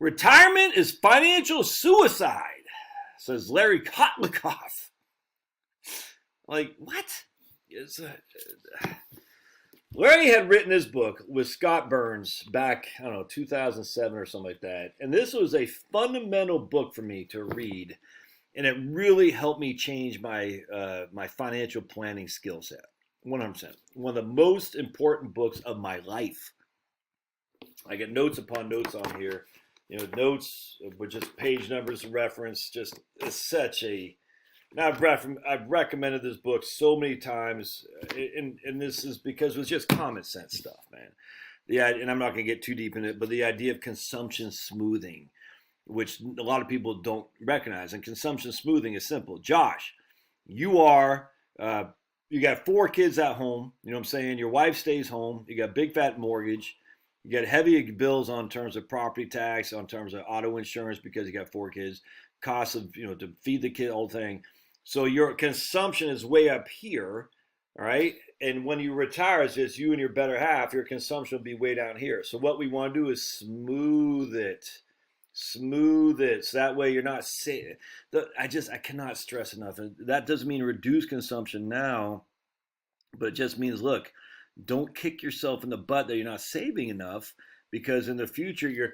Retirement is financial suicide, says Larry Kotlikoff. Like, what? Larry had written his book with Scott Burns back, I don't know, 2007 or something like that. And this was a fundamental book for me to read. And it really helped me change my my financial planning skill set. 100%. One of the most important books of my life. I get notes upon notes on here. You know, notes with just page numbers reference. Just such a... Now, I've recommended this book so many times. And this is because it was just common sense stuff, man. And I'm not going to get too deep in it, but the idea of consumption smoothing, which a lot of people don't recognize. And consumption smoothing is simple. Josh, you got 4 kids at home. You know what I'm saying? Your wife stays home. You got a big fat mortgage. You got heavy bills on terms of property tax, on terms of auto insurance because you got 4 kids. Costs of, to feed the kid, whole thing. So your consumption is way up here, all right? And when you retire, it's just you and your better half. Your consumption will be way down here. So what we want to do is smooth it. Smooth it, so that way you're not saving. I cannot stress enough. That doesn't mean reduce consumption now, but it just means, look, don't kick yourself in the butt that you're not saving enough, because in the future your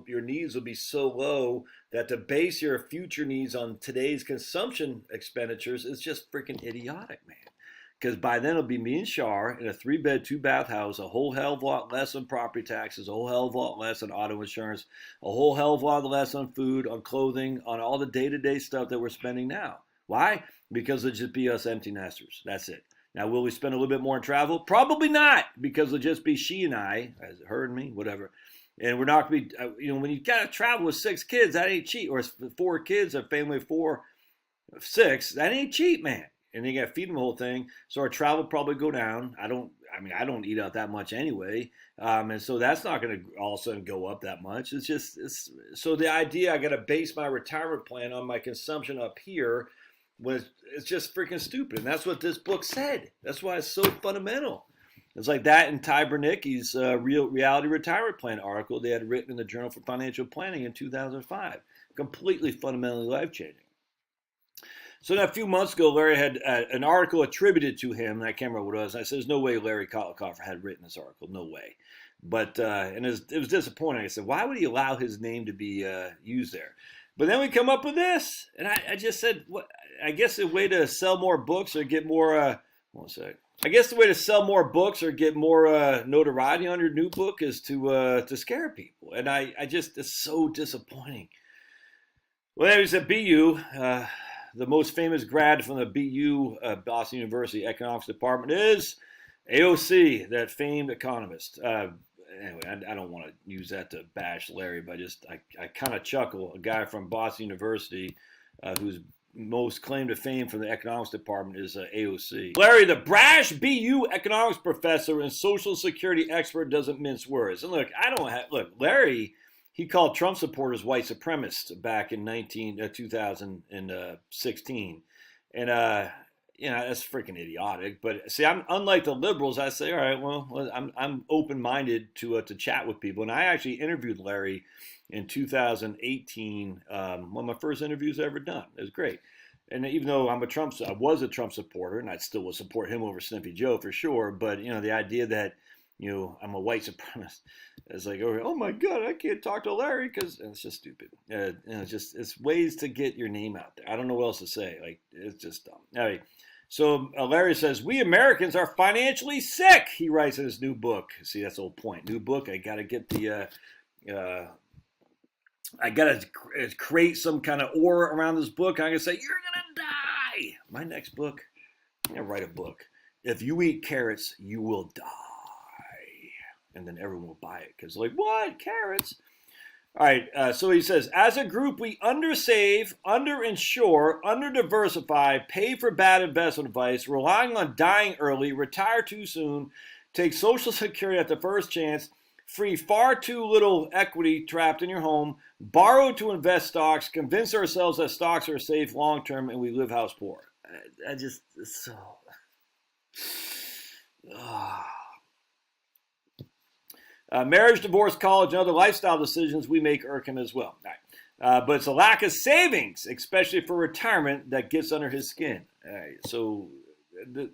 your needs will be so low that to base your future needs on today's consumption expenditures is just freaking idiotic, man. Because by then it'll be me and Shar in a 3-bed, 2-bath house, a whole hell of a lot less on property taxes, a whole hell of a lot less on auto insurance, a whole hell of a lot less on food, on clothing, on all the day-to-day stuff that we're spending now. Why? Because it'll just be us empty nesters. That's it. Now, will we spend a little bit more on travel? Probably not, because it'll just be she and I, as her and me, whatever. And we're not going to be, when you got to travel with 6 kids, that ain't cheap. Or 4 kids, a family of 4, 6, that ain't cheap, man. And then you got to feed them the whole thing. So our travel probably go down. I don't eat out that much anyway. And so that's not going to all of a sudden go up that much. So the idea I got to base my retirement plan on my consumption up here it's just freaking stupid. And that's what this book said. That's why it's so fundamental. It's like that in Ty Bernicki's reality retirement plan article they had written in the Journal for Financial Planning in 2005. Completely fundamentally life-changing. So now a few months ago, Larry had an article attributed to him, and I can't remember what it was. And I said, there's no way Larry Kotlikoff had written this article. No way. But and it was disappointing. I said, why would he allow his name to be used there? But then we come up with this. And I just said, what? I guess the way to sell more books or get more, one sec. I guess the way to sell more books or get more notoriety on your new book is to scare people. And I just, it's so disappointing. Well, he was at BU. The most famous grad from the BU, Boston University Economics Department is AOC, that famed economist. Anyway, I don't want to use that to bash Larry, but I kind of chuckle. A guy from Boston University whose most claim to fame from the economics department is AOC. Larry, the brash BU economics professor and social security expert, doesn't mince words. And look, Larry, he called Trump supporters white supremacists back in 2016. And, that's freaking idiotic. But see, I'm unlike the liberals. I say, all right, well, I'm open-minded to chat with people. And I actually interviewed Larry in 2018, one of my first interviews I ever done. It was great. And even though I was a Trump supporter, and I still would support him over Snippy Joe for sure. But, the idea that, I'm a white supremacist. It's like, oh my God, I can't talk to Larry because it's just stupid. It's ways to get your name out there. I don't know what else to say. Like, it's just dumb. Anyway, so Larry says, we Americans are financially sick, he writes in his new book. See, that's the whole point. New book, I got to get I got to create some kind of aura around this book. I'm going to say, you're going to die. My next book, I'm going to write a book. If you eat carrots, you will die. And then everyone will buy it because like, what? Carrots? All right. So he says, as a group, we undersave, underinsure, underdiversify, pay for bad investment advice, relying on dying early, retire too soon, take Social Security at the first chance, free far too little equity trapped in your home, borrow to invest stocks, convince ourselves that stocks are safe long term, and we live house poor. It's so... Marriage, divorce, college, and other lifestyle decisions we make irk him as well. All right. But it's a lack of savings, especially for retirement, that gets under his skin. All right. So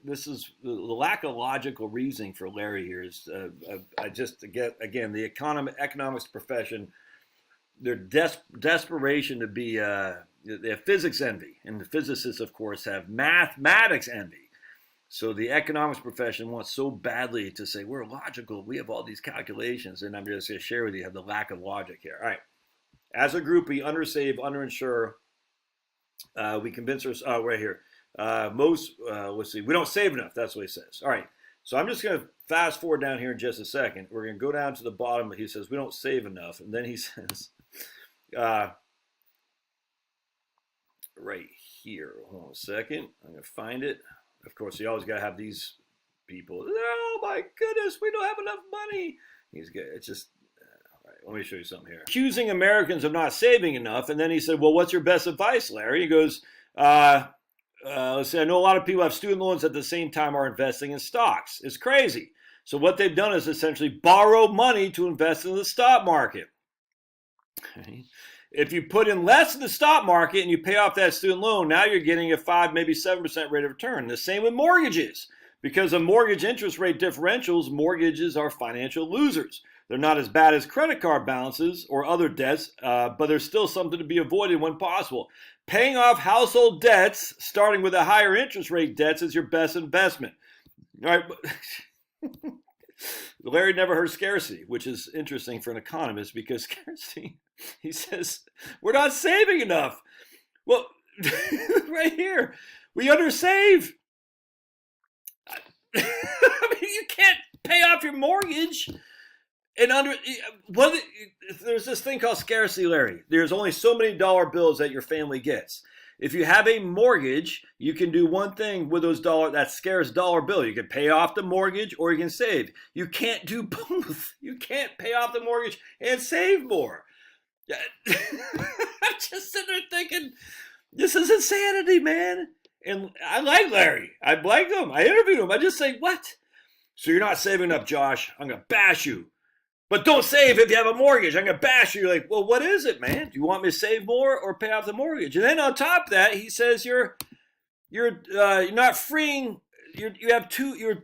this is the lack of logical reasoning for Larry here. Is I just get again the economics profession, their desperation to be they have physics envy, and the physicists, of course, have mathematics envy. So the economics profession wants so badly to say we're logical, we have all these calculations, and I'm just going to share with you the lack of logic here. All right, as a group, we undersave, underinsure. We convince ourselves. Oh, right here. Let's see. We don't save enough. That's what he says. All right. So I'm just going to fast forward down here in just a second. We're going to go down to the bottom. He says we don't save enough, and then he says, right here. Hold on a second. I'm going to find it. Of course, you always got to have these people. Oh my goodness, we don't have enough money. He's good. It's just. All right, let me show you something here. Accusing Americans of not saving enough, and then he said, "Well, what's your best advice, Larry?" He goes, let's say I know a lot of people have student loans at the same time are investing in stocks. It's crazy. So what they've done is essentially borrow money to invest in the stock market. If you put in less in the stock market and you pay off that student loan, now you're getting a 5, maybe 7% rate of return. The same with mortgages. Because of mortgage interest rate differentials, mortgages are financial losers. They're not as bad as credit card balances or other debts, but there's still something to be avoided when possible. Paying off household debts, starting with a higher interest rate debts, is your best investment. All right. Larry never heard scarcity, which is interesting for an economist because scarcity, he says, we're not saving enough. Well, right here, we undersave. I mean, you can't pay off your mortgage. And there's this thing called scarcity, Larry. There's only so many dollar bills that your family gets. If you have a mortgage, you can do one thing with that scarce dollar bill. You can pay off the mortgage or you can save. You can't do both. You can't pay off the mortgage and save more. I'm just sitting there thinking, this is insanity, man. And I like Larry. I like him. I interviewed him. I just say, what? So you're not saving up, Josh. I'm going to bash you. But don't save if you have a mortgage. I'm going to bash you. You're like, well, what is it, man? Do you want me to save more or pay off the mortgage? And then on top of that, he says you're not freeing. You're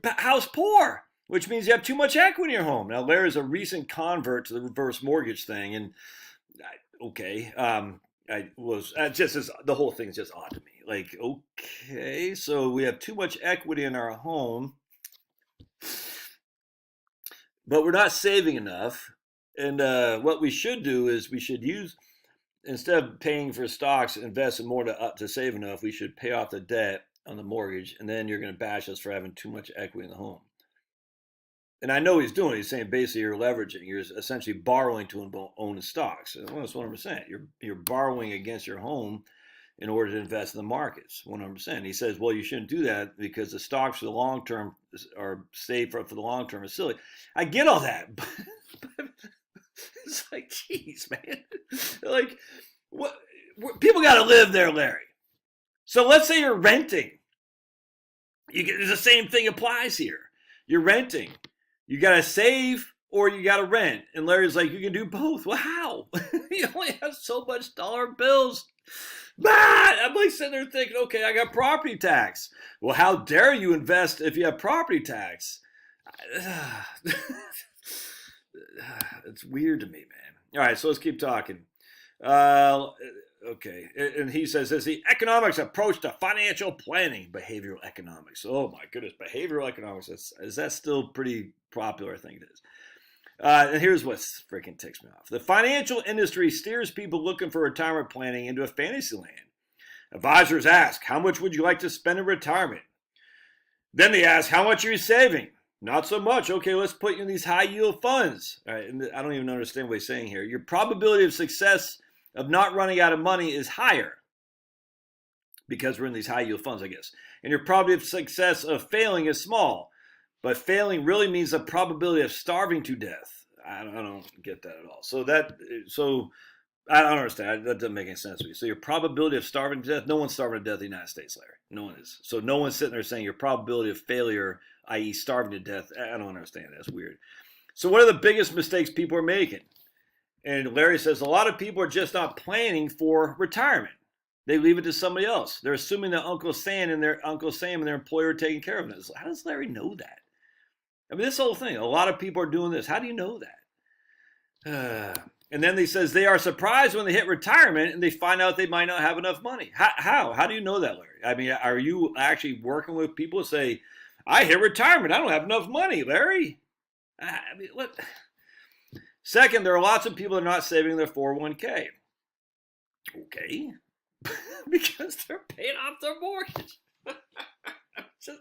house poor, which means you have too much equity in your home. Now, Larry's a recent convert to the reverse mortgage thing, and okay, the whole thing is just odd to me. Like, okay, so we have too much equity in our home, but we're not saving enough. And what we should do is we should use, instead of paying for stocks, invest in more to save enough. We should pay off the debt on the mortgage, and then you're going to bash us for having too much equity in the home. And I know he's doing it. He's saying basically you're leveraging. You're essentially borrowing to own the stocks. That's 100%. You're borrowing against your home in order to invest in the markets, 100%. He says, well, you shouldn't do that because the stocks for the long term are safe for the long term is silly. I get all that, but it's like, geez, man. Like, what? People got to live there, Larry. So let's say you're renting. The same thing applies here. You're renting. You got to save or you got to rent. And Larry's like, you can do both. Well, how? You only have so much dollar bills. I'm like sitting there thinking, okay, I got property tax. Well, how dare you invest if you have property tax? It's weird to me, man. All right, so let's keep talking. Okay, and he says, "Is the economics approach to financial planning, behavioral economics?" Oh my goodness, behavioral economics. Is that still pretty popular? I think it is. And here's what freaking ticks me off. The financial industry steers people looking for retirement planning into a fantasy land. Advisors ask, how much would you like to spend in retirement? Then they ask, how much are you saving? Not so much. Okay, let's put you in these high yield funds. All right, and I don't even understand what he's saying here. Your probability of success of not running out of money is higher because we're in these high yield funds, I guess. And your probability of success of failing is small. But failing really means the probability of starving to death. I don't get that at all. So I don't understand. That doesn't make any sense to me. So your probability of starving to death, no one's starving to death in the United States, Larry. No one is. So no one's sitting there saying your probability of failure, i.e. starving to death, I don't understand. That's weird. So what are the biggest mistakes people are making? And Larry says a lot of people are just not planning for retirement. They leave it to somebody else. They're assuming that Uncle Sam and their employer are taking care of them. How does Larry know that? I mean, this whole thing. A lot of people are doing this. How do you know that? And then he says they are surprised when they hit retirement and they find out they might not have enough money. How? How do you know that, Larry? I mean, are you actually working with people who say, I hit retirement, I don't have enough money, Larry? I mean, what? Second, there are lots of people that are not saving their 401k. Okay. Because they're paying off their mortgage. Just,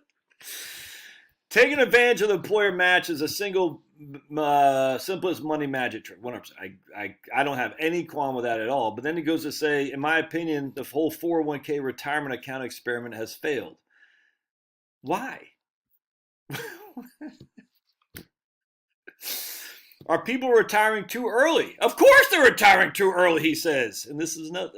taking advantage of the employer match is a simplest money magic trick. 100%. I don't have any qualm with that at all. But then he goes to say, in my opinion, the whole 401k retirement account experiment has failed. Why? Are people retiring too early? Of course they're retiring too early, he says. And this is not...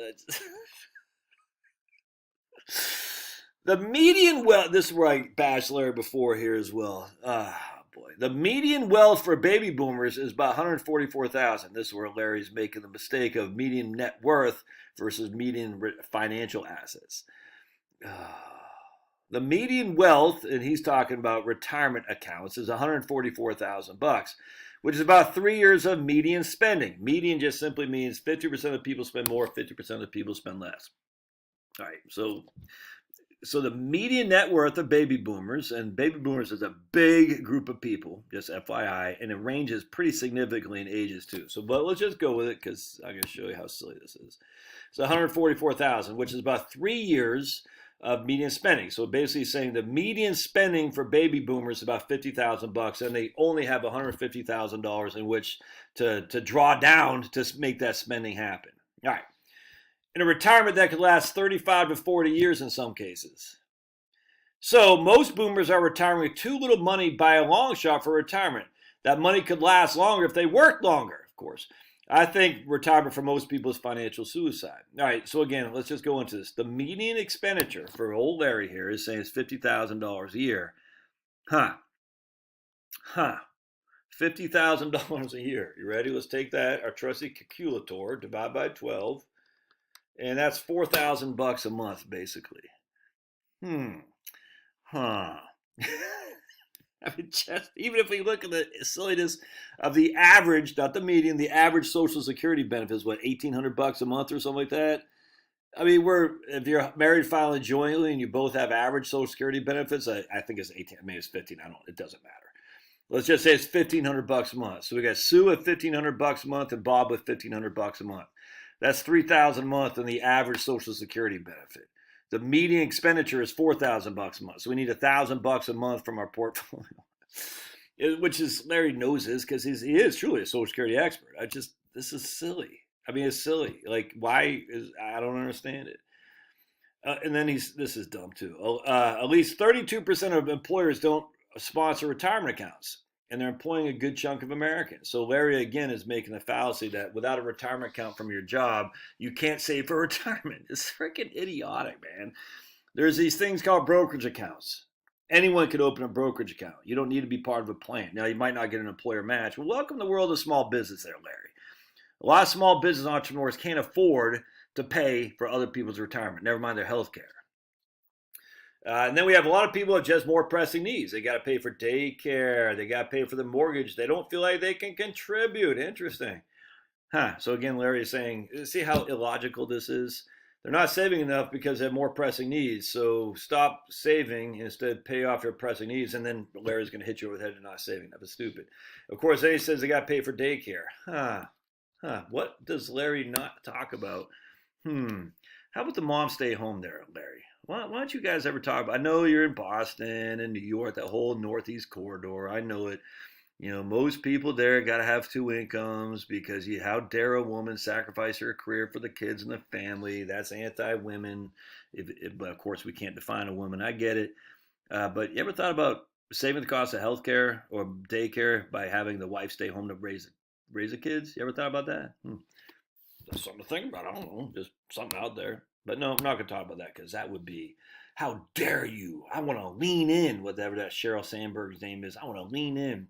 The median wealth, this is where I bashed Larry before here as well. Oh, boy. The median wealth for baby boomers is about $144,000. This is where Larry's making the mistake of median net worth versus median financial assets. The median wealth, and he's talking about retirement accounts, is $144,000, which is about 3 years of median spending. Median just simply means 50% of people spend more, 50% of people spend less. All right, so the median net worth of baby boomers, and baby boomers is a big group of people, just FYI, and it ranges pretty significantly in ages too. So, but let's just go with it because I'm going to show you how silly this is. It's 144,000, which is about 3 years of median spending. So basically saying the median spending for baby boomers is about $50,000, and they only have $150,000 in which to draw down to make that spending happen. All right. In a retirement that could last 35 to 40 years in some cases. So most boomers are retiring with too little money by a long shot for retirement. That money could last longer if they worked longer, of course. I think retirement for most people is financial suicide. All right, so again, let's just go into this. The median expenditure for old Larry here is saying it's $50,000 a year. $50,000 a year. You ready? Let's take that, our trusty calculator, divide by 12. And that's $4,000 a month, basically. I mean, just even if we look at the silliness of the average, not the median, the average Social Security benefit is what, $1,800 a month or something like that. I mean, if you're married filing jointly and you both have average Social Security benefits, I think it's 18, maybe it's 15. I don't know. It doesn't matter. Let's just say it's $1,500 a month. So we got Sue at $1,500 a month and Bob with $1,500 a month. That's $3,000 a month in the average Social Security benefit. The median expenditure is $4,000 a month. So we need $1,000 a month from our portfolio, which is Larry knows this because he is truly a Social Security expert. This is silly. I mean, it's silly. Like, I don't understand it. And then this is dumb too. At least 32% of employers don't sponsor retirement accounts. And they're employing a good chunk of Americans. So Larry, again, is making the fallacy that without a retirement account from your job, you can't save for retirement. It's freaking idiotic, man. There's these things called brokerage accounts. Anyone could open a brokerage account. You don't need to be part of a plan. Now, you might not get an employer match. Well, welcome to the world of small business there, Larry. A lot of small business entrepreneurs can't afford to pay for other people's retirement, never mind their health care. And then we have a lot of people with just more pressing needs. They got to pay for daycare. They got to pay for the mortgage. They don't feel like they can contribute. Interesting. So again, Larry is saying, see how illogical this is? They're not saving enough because they have more pressing needs. So stop saving, instead pay off your pressing needs. And then Larry's going to hit you over the head for not saving enough. It's stupid. Of course, then he says they got to pay for daycare. What does Larry not talk about? How about the mom stay home there, Larry? Why don't you guys ever talk about, I know you're in Boston and New York, that whole Northeast corridor. I know it. You know, most people there got to have two incomes because how dare a woman sacrifice her career for the kids and the family? That's anti-women. But of course, we can't define a woman. I get it. But you ever thought about saving the cost of healthcare or daycare by having the wife stay home to raise the kids? You ever thought about that? That's something to think about. I don't know. Just something out there. But no, I'm not going to talk about that because that would be, how dare you? I want to lean in, whatever that Sheryl Sandberg's name is. I want to lean in.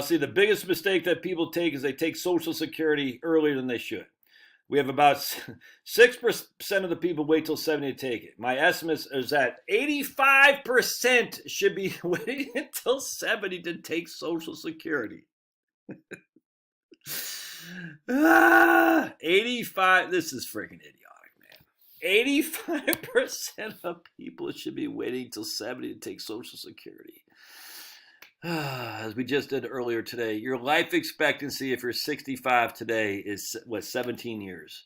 See, the biggest mistake that people take is they take Social Security earlier than they should. We have about 6% of the people wait till 70 to take it. My estimate is that 85% should be waiting until 70 to take Social Security. 85. This is freaking idiotic, man. 85% of people should be waiting till 70 to take Social Security. As we just did earlier today, your life expectancy if you're 65 today is 17 years.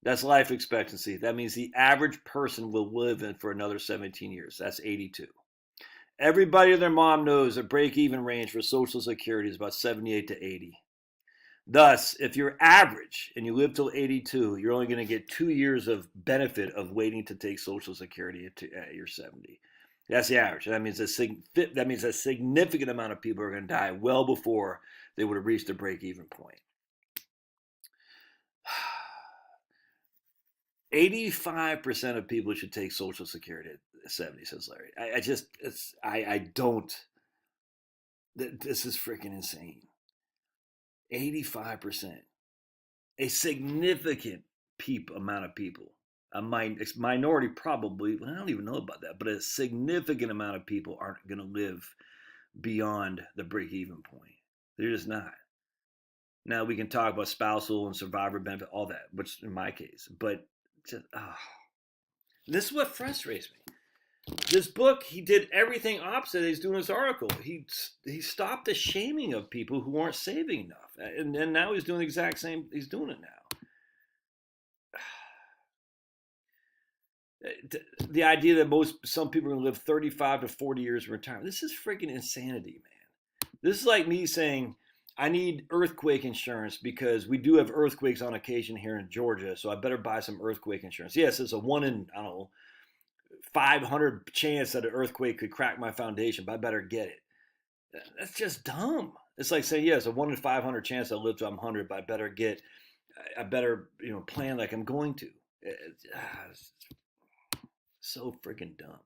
That's life expectancy. That means the average person will live in for another 17 years. That's 82. Everybody and their mom knows the break-even range for Social Security is about 78 to 80. Thus, if you're average and you live till 82, you're only going to get 2 years of benefit of waiting to take Social Security at your 70. That's the average. That means a significant amount of people are going to die well before they would have reached the break-even point. 85% of people should take Social Security at 70, says Larry. I don't. This is freaking insane. 85%. A significant amount of people. A minority probably, I don't even know about that, but a significant amount of people aren't going to live beyond the break-even point. They're just not. Now we can talk about spousal and survivor benefit, all that, which in my case, but just, this is what frustrates me. This book, he did everything opposite he's doing in this article. He stopped the shaming of people who aren't saving enough, and now he's doing the exact same. He's doing it now. The idea that some people are going to live 35 to 40 years in retirement. This is freaking insanity, man. This is like me saying, I need earthquake insurance because we do have earthquakes on occasion here in Georgia, so I better buy some earthquake insurance. Yes, it's a 1 in, 500 chance that an earthquake could crack my foundation, but I better get it. That's just dumb. It's like saying, yes, a 1 in 500 chance I'll live to I'm 100, but I better plan like I'm going to. It's so freaking dumb.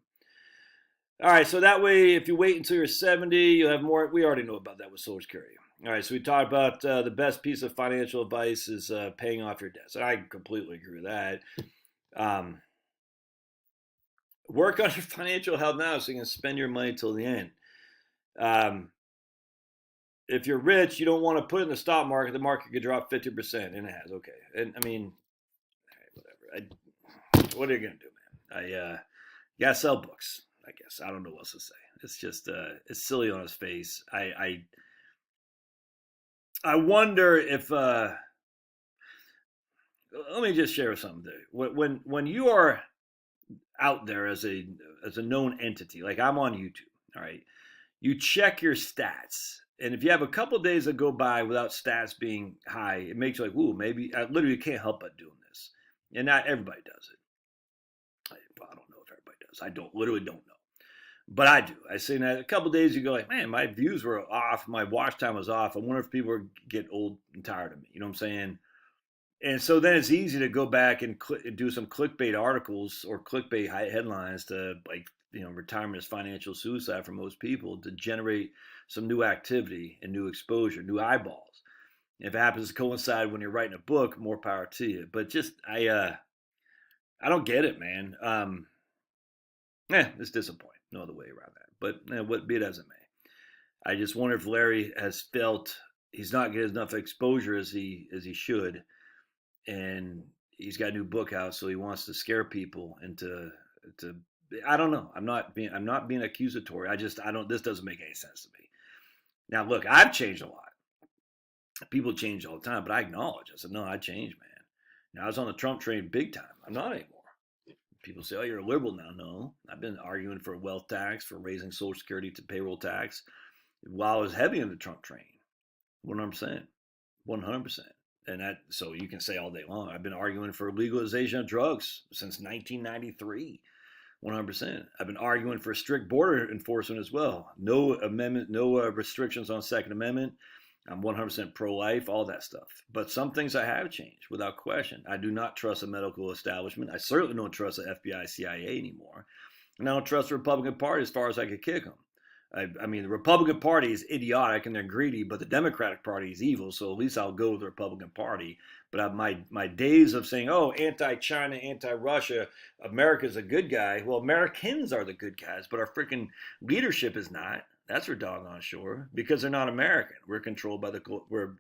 All right, so that way, if you wait until you're 70, you'll have more. We already know about that with Social Security. All right, so we talked about the best piece of financial advice is paying off your debts. And I completely agree with that. Work on your financial health now so you can spend your money till the end. If you're rich, you don't want to put it in the stock market. The market could drop 50%, and it has. Okay, and I mean, whatever. What are you gonna do, man? You gotta sell books. I guess I don't know what else to say. It's just it's silly on his face. I wonder if let me just share something with you. When you are out there as a known entity, like I'm on YouTube, all right, you check your stats, and if you have a couple of days that go by without stats being high, it makes you like, ooh, maybe I literally can't help but doing this, and not everybody does it. I don't know if everybody does. I literally don't know. But I do. I say that a couple of days ago, like, man, my views were off. My watch time was off. I wonder if people get old and tired of me. You know what I'm saying? And so then it's easy to go back and do some clickbait articles or clickbait headlines to, like, retirement is financial suicide for most people, to generate some new activity and new exposure, new eyeballs. If it happens to coincide when you're writing a book, more power to you. But just, I don't get it, man. It's disappointing. No other way around that. But what be it as it may, I just wonder if Larry has felt he's not getting enough exposure as he should, and he's got a new book out, so he wants to scare people into. I don't know. I'm not being accusatory. This doesn't make any sense to me. Now, look, I've changed a lot. People change all the time, but I acknowledge. I said, no, I changed, man. Now I was on the Trump train big time. I'm not anymore. People say, oh, you're a liberal now. No, I've been arguing for wealth tax, for raising Social Security to payroll tax while I was heavy in the Trump train. 100%. 100%. And so you can say all day long, I've been arguing for legalization of drugs since 1993. 100%. I've been arguing for strict border enforcement as well. No amendment, no restrictions on Second Amendment. I'm 100% pro-life, all that stuff. But some things I have changed without question. I do not trust the medical establishment. I certainly don't trust the FBI, CIA anymore. And I don't trust the Republican Party as far as I could kick them. I mean, the Republican Party is idiotic and they're greedy, but the Democratic Party is evil. So at least I'll go with the Republican Party. But my days of saying, oh, anti-China, anti-Russia, America's a good guy. Well, Americans are the good guys, but our freaking leadership is not. That's for doggone sure because they're not American. We're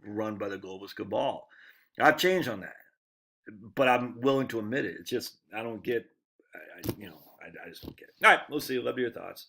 run by the globalist cabal. I've changed on that, but I'm willing to admit it. It's just I don't get, I just don't get it. All right, we'll see. Love your thoughts.